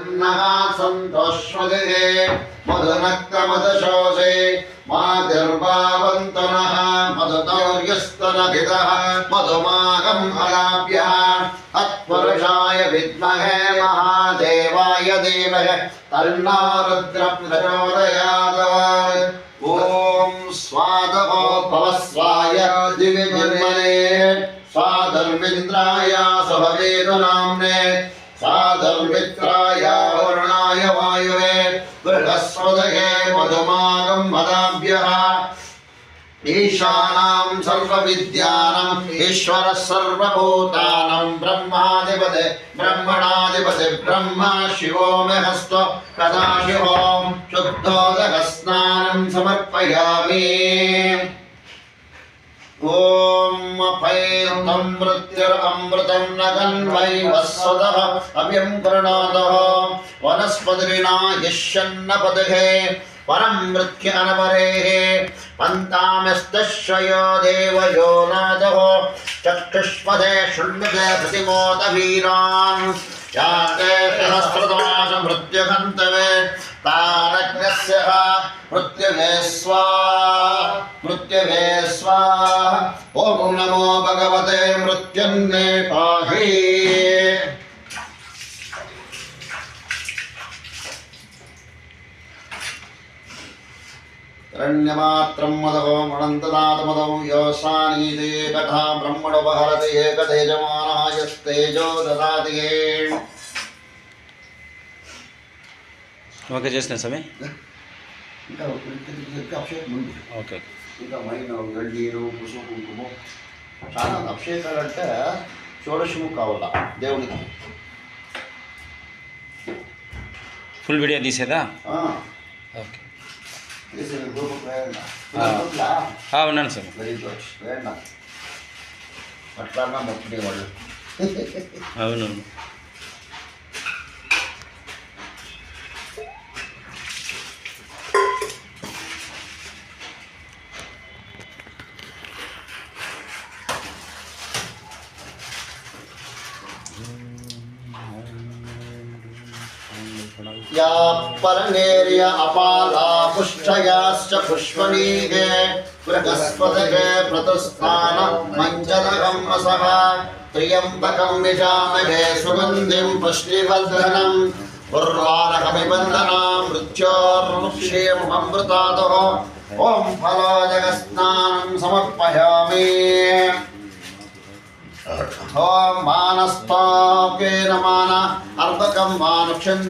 अन्नः सन्तोष्मदे मधुनक्तमदशोषे मातिर्भावन्तनः मधुतौर्यस्तनभिदः मधुमागम् अलाभ्यः तत्पुरुषाय विद्महे महादेवाय धीमहि तन्नो रुद्रः प्रचोदयात्। ॐ स्वादवो भवस्वाय दिव्यजन्मने स्वादर्विन्द्राय सुभवेदुनाम्ने स्वादर्मित्राय वरुणाय वायुवे बृहस्पतये मधुमागम् मदाभ्यः ईशानां सर्वविद्यानाम् ईश्वरः सर्वभूतानां ब्रह्माधिपते ब्रह्मणाधिपते ब्रह्मा शिवो मे हस्तो सदाशिवो शुद्धोदकस्नानं समर्पयामि। ॐ पैतं मृत्युरमृतं न कन्वै वस्वतः अभ्यं कृणोतः वनस्पतिना यश्यन्न पदहे परं मृत्यु अनवरेः पन्तामस्तश्वयो देवयो नादः चक्षुष्पदे शृण्वते प्रतिमोदवीरान् याते सहस्रदाश मृत्युहन्तवे तारज्ञस्य मृत्युवे स्वाहा ॐ नमो भगवते मृत्युन्ने पाहि। रण्यमात्रं मदो मणन्तदातमदौ योसानीते कथा ब्रह्मणोपहरति एकतेजमानः यस्तेजो ददाति। ఓకే చేసిన సమయం ఇంకా అభిషేకం ఉంది. ఓకే ఇంకా మైన్ గండీరు పుసుపు కుంకుమ చాలా అభిషేకాలు అంటే షోడశము కావాలా దేవునికి. ఫుల్ వీడియో తీసేదా? ఓకే ఉన్నాను సార్. వెరీ గుడ్ వేయండి అట్లా మొక్కటి వాళ్ళు. అవునవును. या परनेर्य अपाला पुष्टयाश्च पुष्पणीगे बृहस्पतये प्रतुस्थान मञ्चलकम्मसः त्र्यम्बकं विजामहे सुगन्धिं पुष्टिवर्धनम् उर्वारुकमिबन्धनां मृत्योर्मुक्षीयममृतातः ॐ फलोदकस्नानं समर्पयामि। ॐ मानस्तापेन मान अर्धकं मानुक्षन्